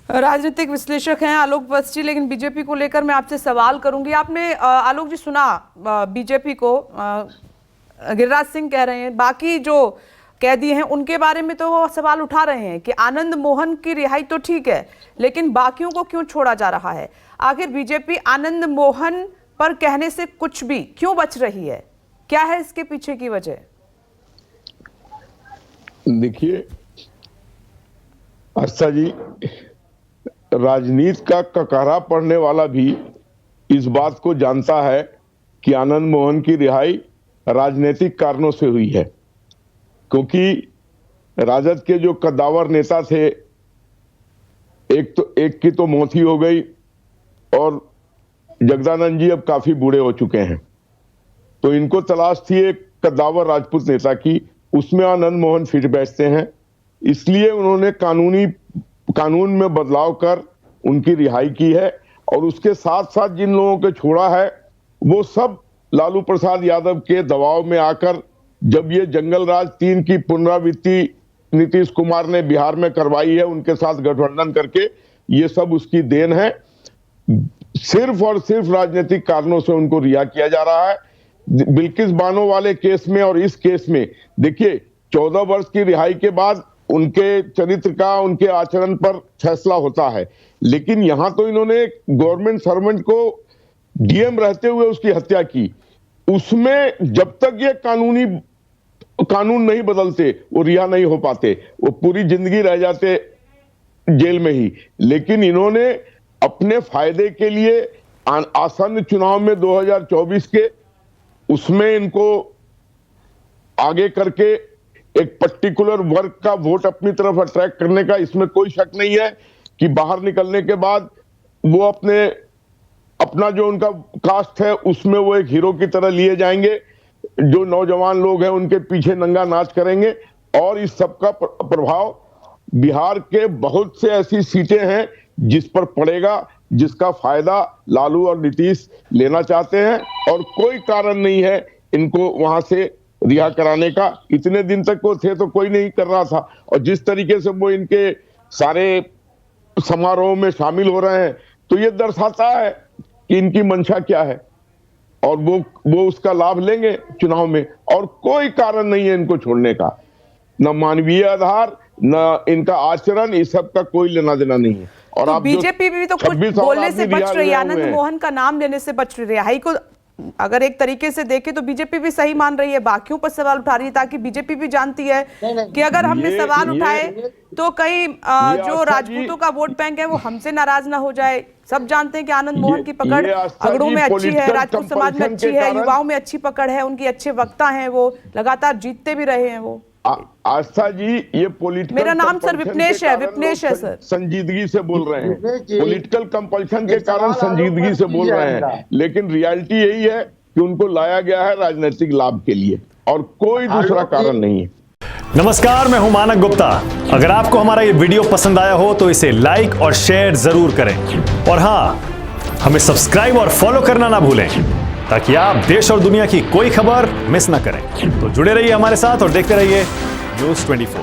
राजनीतिक विश्लेषक हैं आलोक बस्ची, लेकिन बीजेपी को लेकर मैं आपसे सवाल करूंगी। आपने आलोक जी सुना बीजेपी को, गिरिराज सिंह कह रहे हैं, बाकी जो कैदी हैं उनके बारे में तो वो सवाल उठा रहे हैं कि आनंद मोहन की रिहाई तो ठीक है, लेकिन बाकियों को क्यों छोड़ा जा रहा है? आखिर बीजेपी आनंद मोहन पर कहने से कुछ भी क्यों बच रही है? क्या है इसके पीछे की वजह? देखिए आस्था जी, राजनीति का ककहरा पढ़ने वाला भी इस बात को जानता है कि आनंद मोहन की रिहाई राजनीतिक कारणों से हुई है, क्योंकि राजद के जो कद्दावर नेता थे, एक की तो मौत ही हो गई और जगदानंद जी अब काफी बूढ़े हो चुके हैं, तो इनको तलाश थी एक कद्दावर राजपूत नेता की, उसमें आनंद मोहन फिर बैठते हैं। इसलिए उन्होंने कानून में बदलाव कर उनकी रिहाई की है, और उसके साथ साथ जिन लोगों को छोड़ा है वो सब लालू प्रसाद यादव के दबाव में आकर, जब ये जंगल राज 3 की पुनरावृत्ति नीतीश कुमार ने बिहार में करवाई है उनके साथ गठबंधन करके, ये सब उसकी देन है। सिर्फ और सिर्फ राजनीतिक कारणों से उनको रिहा किया जा रहा है। बिल्किस बानो वाले केस में और इस केस में देखिए, 14 वर्ष की रिहाई के बाद उनके चरित्र का, उनके आचरण पर फैसला होता है, लेकिन यहां तो इन्होंने गवर्नमेंट सर्वेंट को डीएम रहते हुए उसकी हत्या की। उसमें जब तक ये कानून नहीं बदलते वो रिहा नहीं हो पाते, वो पूरी जिंदगी रह जाते जेल में ही। लेकिन इन्होंने अपने फायदे के लिए आसन्न चुनाव में 2024 के, उसमें इनको आगे करके एक पर्टिकुलर वर्ग का वोट अपनी तरफ अट्रैक्ट करने का, इसमें कोई शक नहीं है कि बाहर निकलने के बाद वो अपना जो उनका कास्ट है उसमें वो एक हीरो की तरह लिए जाएंगे। जो नौजवान लोग हैं उनके पीछे नंगा नाच करेंगे, और इस सब का प्रभाव बिहार के बहुत से ऐसी सीटें हैं जिस पर पड़ेगा, जिसका फायदा लालू और नीतीश लेना चाहते हैं, और कोई कारण नहीं है इनको वहां से रिहा कराने का। इतने दिन तक वो थे तो कोई नहीं कर रहा था, और जिस तरीके से वो इनके सारे समारोह में शामिल हो रहे हैं, तो ये दर्शाता है कि इनकी मंशा क्या है, और वो उसका लाभ लेंगे चुनाव में। और कोई कारण नहीं है इनको छोड़ने का, न मानवीय आधार, न इनका आचरण, इस सब का कोई लेना देना नहीं है। और तो बीजेपी भी तो कुछ बोलने से बच रही है, आनंद मोहन का नाम लेने से बच रही है। रिहाई को अगर एक तरीके से देखें तो बीजेपी भी सही मान रही है, बाकियों पर सवाल उठा रही है, ताकि बीजेपी भी जानती है कि अगर हमने सवाल उठाए तो कहीं जो राजपूतों का वोट बैंक है वो हमसे नाराज ना हो जाए। सब जानते हैं कि आनंद मोहन की पकड़ अगड़ों में अच्छी है, राजपूत समाज में अच्छी है, युवाओं में अच्छी पकड़ है, उनकी अच्छे वक्ता हैं, वो लगातार जीतते भी रहे हैं। वो आस्था जी, ये पॉलिटिकल, मेरा नाम सर विपनेश है सर, संजीदगी से बोल रहे हैं, पॉलिटिकल कंपल्शन के कारण संजीदगी से बोल रहे हैं, लेकिन रियलिटी यही है कि उनको लाया गया है राजनीतिक लाभ के लिए, और कोई दूसरा कारण नहीं है। नमस्कार, मैं हूं मानक गुप्ता। अगर आपको हमारा ये वीडियो पसंद आया हो तो इसे लाइक और शेयर जरूर करें, और हाँ, हमें सब्सक्राइब और फॉलो करना ना भूलें, ताकि आप देश और दुनिया की कोई खबर मिस ना करें। तो जुड़े रहिए हमारे साथ और देखते रहिए न्यूज़ 24।